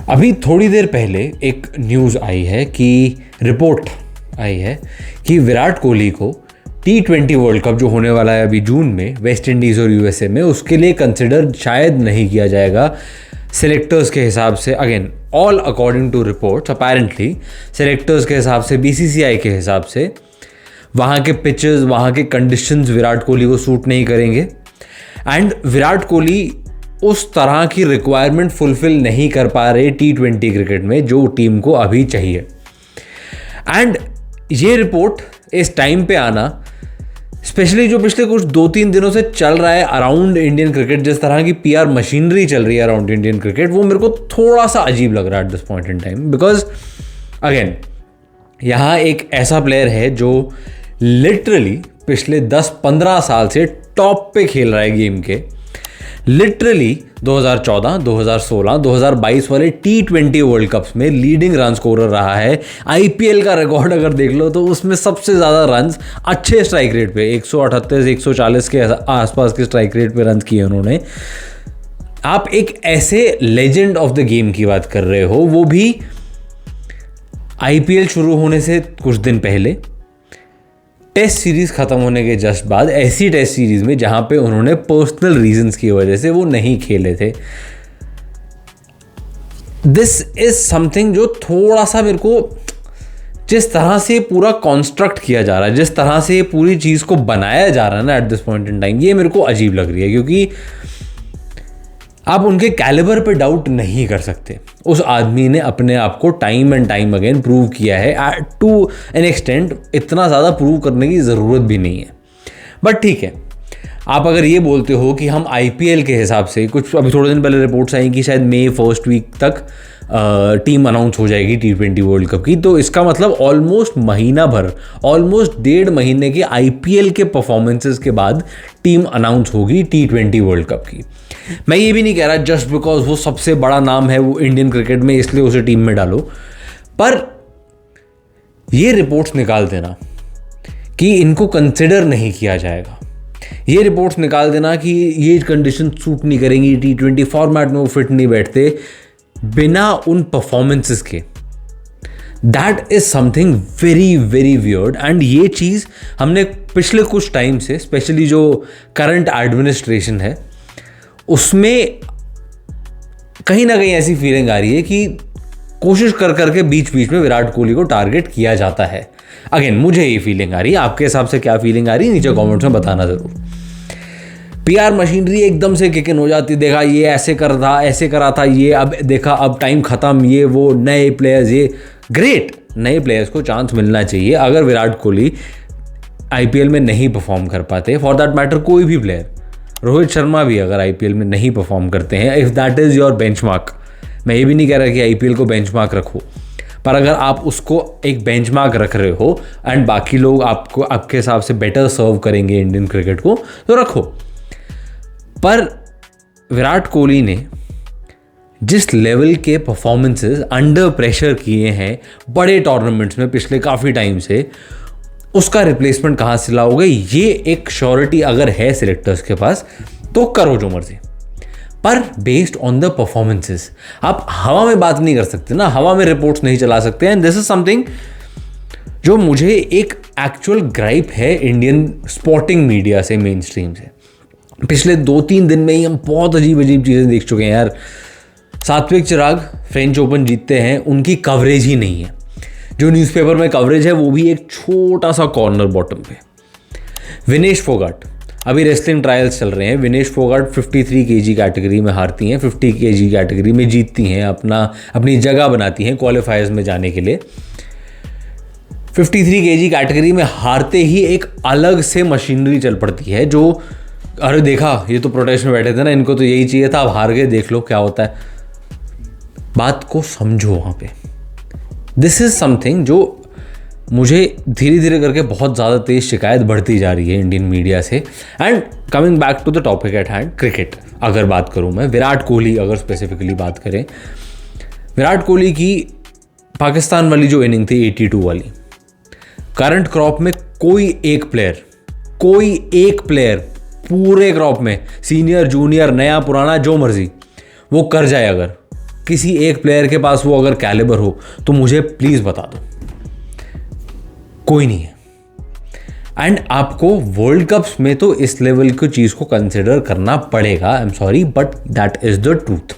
अभी थोड़ी देर पहले एक न्यूज़ आई है कि रिपोर्ट आई है कि विराट कोहली को T20 वर्ल्ड कप जो होने वाला है अभी जून में वेस्ट इंडीज़ और यूएसए में, उसके लिए कंसिडर शायद नहीं किया जाएगा सेलेक्टर्स के हिसाब से। Again all according to reports, apparently selectors के हिसाब से, BCCI के हिसाब से वहाँ के पिचेस, वहाँ के कंडीशंस विराट कोहली को सूट नहीं करेंगे एंड विराट कोहली उस तरह की रिक्वायरमेंट फुलफिल नहीं कर पा रहे T20 क्रिकेट में जो टीम को अभी चाहिए। एंड ये रिपोर्ट इस टाइम पे आना, स्पेशली जो पिछले कुछ 2-3 दिनों से चल रहा है अराउंड इंडियन क्रिकेट, जिस तरह की PR मशीनरी चल रही है अराउंड इंडियन क्रिकेट, वो मेरे को थोड़ा सा अजीब लग रहा है at this point in time. Because again यहाँ एक ऐसा प्लेयर है जो लिटरली पिछले 10-15 साल से टॉप पे खेल रहा है गेम के। लिटरली 2014, 2016, 2022 वाले T20 वर्ल्ड कप्स में लीडिंग रन स्कोरर रहा है। IPL का रिकॉर्ड अगर देख लो तो उसमें सबसे ज़्यादा रन्स अच्छे स्ट्राइक रेट पे 138, 140 के आसपास के स्ट्राइक रेट पे रन्स किए उन्होंने। आप एक ऐसे लेजेंड ऑफ द गेम की बात कर रहे हो, वो भी IPL शुरू होने से कुछ दिन पहले, टेस्ट सीरीज खत्म होने के जस्ट बाद, ऐसी टेस्ट सीरीज में जहां पे उन्होंने पर्सनल रीजंस की वजह से वो नहीं खेले थे। दिस इज समथिंग जो थोड़ा सा मेरे को, जिस तरह से पूरा कॉन्स्ट्रक्ट किया जा रहा है, जिस तरह से पूरी चीज़ को बनाया जा रहा है ना at this point in time, ये मेरे को अजीब लग रही है। क्योंकि आप उनके कैलिबर पे डाउट नहीं कर सकते। उस आदमी ने अपने आप को time and time again prove किया है टू एन एक्सटेंट। इतना ज़्यादा प्रूव करने की ज़रूरत भी नहीं है। बट ठीक है, आप अगर ये बोलते हो कि हम IPL के हिसाब से, कुछ अभी थोड़े दिन पहले रिपोर्ट्स आई कि शायद मई फर्स्ट वीक तक टीम अनाउंस हो जाएगी T20 वर्ल्ड कप की, तो इसका मतलब ऑलमोस्ट महीना भर, ऑलमोस्ट 1.5 महीने के IPL के परफॉर्मेंसेस के बाद टीम अनाउंस होगी T20 वर्ल्ड कप की। मैं ये भी नहीं कह रहा जस्ट बिकॉज वो सबसे बड़ा नाम है वो इंडियन क्रिकेट में इसलिए उसे टीम में डालो, पर ये रिपोर्ट्स निकाल देना कि इनको कंसिडर नहीं किया जाएगा, ये रिपोर्ट्स निकाल देना कि ये कंडीशन सूट नहीं करेंगी, T20 फॉर्मेट में वो फिट नहीं बैठते बिना उन परफॉर्मेंसेस के, that is something very very weird. And ये चीज़ हमने पिछले कुछ टाइम से, स्पेशली जो करंट एडमिनिस्ट्रेशन है उसमें कहीं ना कहीं ऐसी फीलिंग आ रही है कि कोशिश कर करके बीच बीच में विराट कोहली को टारगेट किया जाता है। अगेन मुझे ये फीलिंग आ रही है, आपके हिसाब से क्या फीलिंग आ रही है नीचे कमेंट्स में बताना ज़रूर। PR मशीनरी एकदम से किक इन हो जाती, देखा ये ऐसे कर था, ऐसे करा था, ये अब देखा अब टाइम ख़त्म, ये वो नए प्लेयर्स, ये ग्रेट, नए प्लेयर्स को चांस मिलना चाहिए। अगर विराट कोहली IPL में नहीं परफॉर्म कर पाते, फॉर दैट मैटर कोई भी प्लेयर, रोहित शर्मा भी अगर IPL में नहीं परफॉर्म करते हैं, if that is your benchmark, मैं ये भी नहीं कह रहा कि IPL को बेंचमार्क रखो, पर अगर आप उसको एक बेंचमार्क रख रहे हो एंड बाकी लोग आपको आपके हिसाब से बेटर सर्व करेंगे इंडियन क्रिकेट को, तो रखो। पर विराट कोहली ने जिस लेवल के परफॉर्मेंसेस अंडर प्रेशर किए हैं बड़े टूर्नामेंट्स में पिछले काफ़ी टाइम से, उसका रिप्लेसमेंट कहाँ से लाओगे? ये एक श्योरिटी अगर है सिलेक्टर्स के पास तो करो जो मर्जी, पर बेस्ड ऑन द परफॉर्मेंसेस। आप हवा में बात नहीं कर सकते ना, हवा में रिपोर्ट्स नहीं चला सकते। एंड दिस इज समथिंग जो मुझे एक एक्चुअल ग्राइप है इंडियन स्पोर्टिंग मीडिया से, मेन स्ट्रीम से। पिछले 2-3 दिन में ही हम बहुत अजीब अजीब चीज़ें देख चुके हैं यार। सात्विक चिराग फ्रेंच ओपन जीतते हैं, उनकी कवरेज ही नहीं है। जो न्यूज़पेपर में कवरेज है वो भी एक छोटा सा कॉर्नर बॉटम पे। विनेश फोगाट, अभी रेसलिंग ट्रायल्स चल रहे हैं, विनेश फोगाट 53 kg कैटेगरी में हारती हैं, 50 kg कैटेगरी में जीतती हैं, अपनी जगह बनाती हैं क्वालिफायर्स में जाने के लिए। 53 kg कैटेगरी में हारते ही एक अलग से मशीनरी चल पड़ती है जो, अरे देखा ये तो प्रोटेस्ट में बैठे थे ना, इनको तो यही चाहिए था, अब हार गए, देख लो क्या होता है। बात को समझो वहाँ पे। दिस इज समथिंग जो मुझे धीरे धीरे करके बहुत ज़्यादा तेज शिकायत बढ़ती जा रही है इंडियन मीडिया से। And coming back to the topic at hand, cricket अगर बात करूँ मैं, विराट कोहली अगर स्पेसिफिकली बात करें, विराट कोहली की पाकिस्तान वाली जो इनिंग थी 82 वाली, करंट क्रॉप में कोई एक प्लेयर पूरे क्रॉप में, सीनियर जूनियर नया पुराना जो मर्जी, वो कर जाए अगर, किसी एक प्लेयर के पास वो अगर कैलिबर हो तो मुझे प्लीज़ बता दो, कोई नहीं है। एंड आपको वर्ल्ड कप्स में तो इस लेवल की चीज़ को कंसिडर करना पड़ेगा, I am sorry but that is the truth.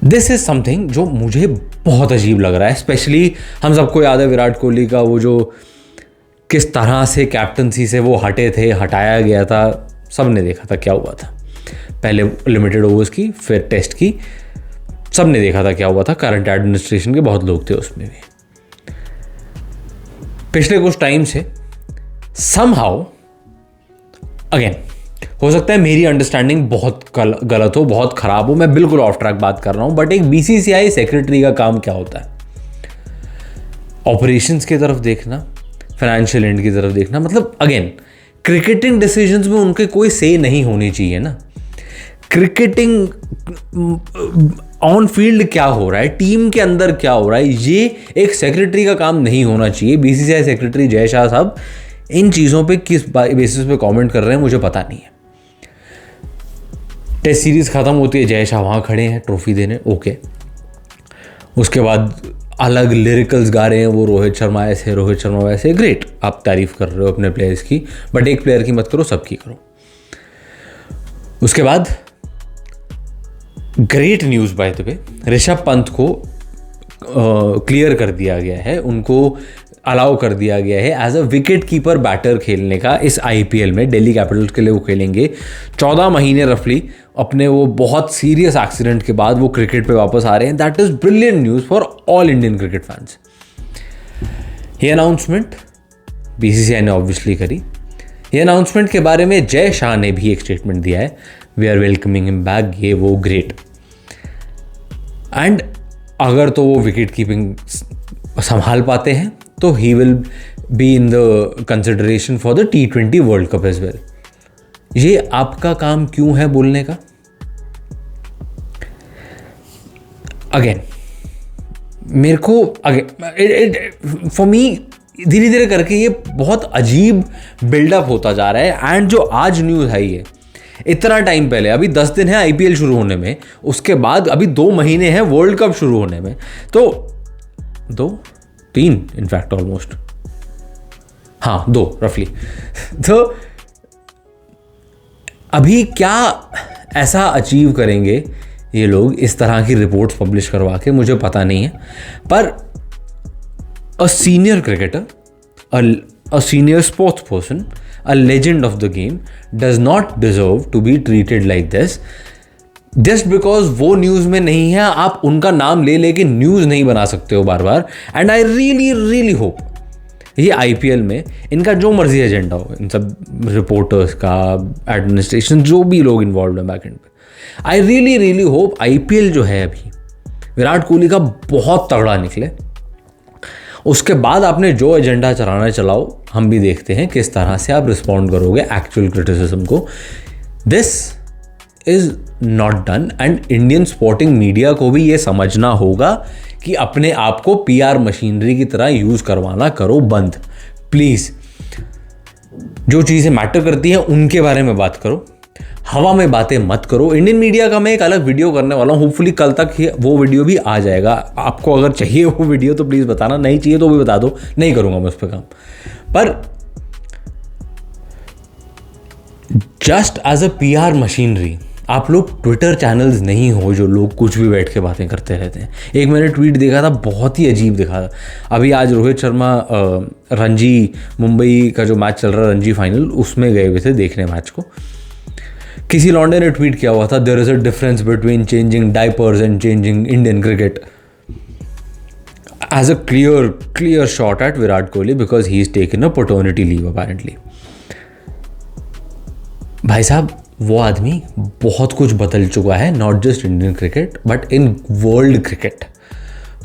This is something जो मुझे बहुत अजीब लग रहा है। स्पेशली हम सबको याद है विराट कोहली का वो जो किस तरह से कैप्टनसी से वो हटे थे, हटाया गया था, सब ने देखा था क्या हुआ था। पहले लिमिटेड ओवर्स की, फिर टेस्ट की, सब ने देखा था क्या हुआ था। करंट एडमिनिस्ट्रेशन के बहुत लोग थे उसमें भी। पिछले कुछ टाइम से समहाउ अगेन, हो सकता है मेरी अंडरस्टैंडिंग बहुत गलत हो, बहुत खराब हो, मैं बिल्कुल ऑफ ट्रैक बात कर रहा हूं, बट एक बीसीसीआई सेक्रेटरी का काम क्या होता है? ऑपरेशंस की तरफ देखना, फाइनेंशियल एंड की तरफ देखना। मतलब अगेन, क्रिकेटिंग डिसीजंस में उनके कोई से नहीं होनी चाहिए ना। क्रिकेटिंग ऑन फील्ड क्या हो रहा है, टीम के अंदर क्या हो रहा है, ये एक सेक्रेटरी का काम नहीं होना चाहिए। बीसीसीआई सेक्रेटरी जय शाह साहब इन चीज़ों पे किस बेसिस पे कमेंट कर रहे हैं मुझे पता नहीं है। टेस्ट सीरीज खत्म होती है, जय शाह वहाँ खड़े हैं ट्रॉफी देने, ओके। उसके बाद अलग लिरिकल्स गा रहे हैं वो, रोहित शर्मा ऐसे, रोहित शर्मा वैसे, ग्रेट, आप तारीफ कर रहे हो अपने प्लेयर्स की, बट एक प्लेयर की मत करो, सबकी करो। उसके बाद great news by the way, Rishabh Pant को क्लियर कर दिया गया है, उनको अलाउ कर दिया गया है as a wicket keeper batter खेलने का इस आईपीएल में। दिल्ली कैपिटल्स के लिए वो खेलेंगे 14 महीने रफली, अपने वो बहुत सीरियस एक्सीडेंट के बाद वो क्रिकेट पे वापस आ रहे हैं। That is brilliant news for all Indian cricket fans. ये अनाउंसमेंट बीसीसीआई ने ऑब्वियसली करी। ये अनाउंसमेंट के बारे में जय शाह ने भी एक स्टेटमेंट दिया है, we are welcoming him back, ये वो, ग्रेट। एंड अगर तो वो विकेट कीपिंग संभाल पाते हैं तो he will be in the consideration for the T20 world cup as well. ये आपका काम क्यों है बोलने का? अगेन मेरे को फॉर मी धीरे धीरे करके ये बहुत अजीब बिल्डअप होता जा रहा है। एंड जो आज न्यूज़ है, ये इतना टाइम पहले, अभी 10 दिन है आईपीएल शुरू होने में, उसके बाद अभी 2 महीने हैं वर्ल्ड कप शुरू होने में, तो 3 इनफैक्ट ऑलमोस्ट, हाँ 2 रफली। तो अभी क्या ऐसा अचीव करेंगे ये लोग इस तरह की रिपोर्ट्स पब्लिश करवा के, मुझे पता नहीं है। पर a senior cricketer, a senior sports person, a legend of the game does not deserve to be treated like this. Just because वो न्यूज़ में नहीं है, आप उनका नाम ले लेके न्यूज़ नहीं बना सकते हो बार बार। And I really really hope ये आईपीएल में इनका जो मर्जी एजेंडा हो, इन सब रिपोर्टर्स का, एडमिनिस्ट्रेशन, जो भी लोग इन्वॉल्व हैं बैक एंड पे, आई रियली रियली होप आईपीएल जो है अभी विराट कोहली का बहुत तगड़ा निकले। उसके बाद आपने जो एजेंडा चलाना चलाओ, हम भी देखते हैं किस तरह से आप रिस्पॉन्ड करोगे एक्चुअल क्रिटिसिज्म को। This is not done. And Indian sporting media को भी ये समझना होगा कि अपने आप को पीआर मशीनरी की तरह यूज करवाना करो बंद, प्लीज। जो चीजें मैटर करती हैं उनके बारे में बात करो, हवा में बातें मत करो। इंडियन मीडिया का मैं एक अलग वीडियो करने वाला हूँ, होपफुली कल तक ही वो वीडियो भी आ जाएगा। आपको अगर चाहिए वो वीडियो तो प्लीज बताना, नहीं चाहिए तो भी बता दो, नहीं करूंगा मैं उस पर काम। पर just as a PR machinery आप लोग ट्विटर चैनल्स नहीं हो जो लोग कुछ भी बैठ के बातें करते रहते हैं। एक मैंने ट्वीट देखा था, बहुत ही अजीब दिखा था। अभी आज रोहित शर्मा रणजी, मुंबई का जो मैच चल रहा है रणजी फाइनल, उसमें गए हुए थे देखने मैच को। किसी लॉन्डे ने ट्वीट किया हुआ था, there is a difference between changing diapers and changing Indian cricket, as a clear shot at Virat Kohli because he is taken a paternity leave apparently. भाई साहब, वो आदमी बहुत कुछ बदल चुका है, not just Indian cricket but in world cricket.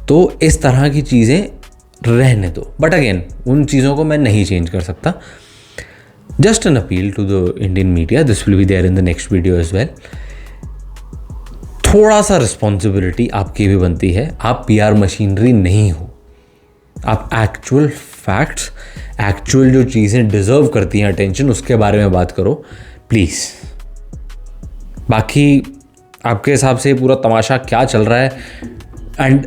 तो इस तरह की चीज़ें रहने दो, बट अगेन उन चीज़ों को मैं नहीं चेंज कर सकता। Just an appeal to the Indian media, this will be there in the next video as well. थोड़ा सा रिस्पॉन्सिबिलिटी आपकी भी बनती है। आप पीआर मशीनरी नहीं हो, आप एक्चुअल फैक्ट्स, एक्चुअल जो चीज़ें डिजर्व करती हैं अटेंशन, उसके बारे में बात करो प्लीज़। बाकी आपके हिसाब से पूरा तमाशा क्या चल रहा है, and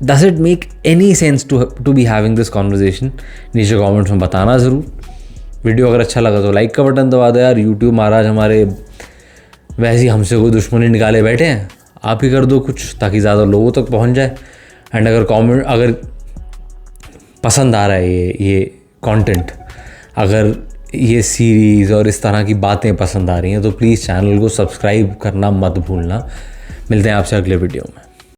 does it make any sense to be having this conversation? नीचे कमेंट्स में बताना ज़रूर। वीडियो अगर अच्छा लगा तो लाइक का बटन दबा दो यार। यूट्यूब महाराज हमारे वैसे ही हमसे कोई दुश्मनी निकाले बैठे हैं, आप ही कर दो कुछ ताकि ज़्यादा लोगों तक पहुंच जाए। एंड अगर पसंद आ रहा है ये कंटेंट, अगर ये सीरीज़ और इस तरह की बातें पसंद आ रही हैं तो प्लीज़ चैनल को सब्सक्राइब करना मत भूलना। मिलते हैं आपसे अगले वीडियो में।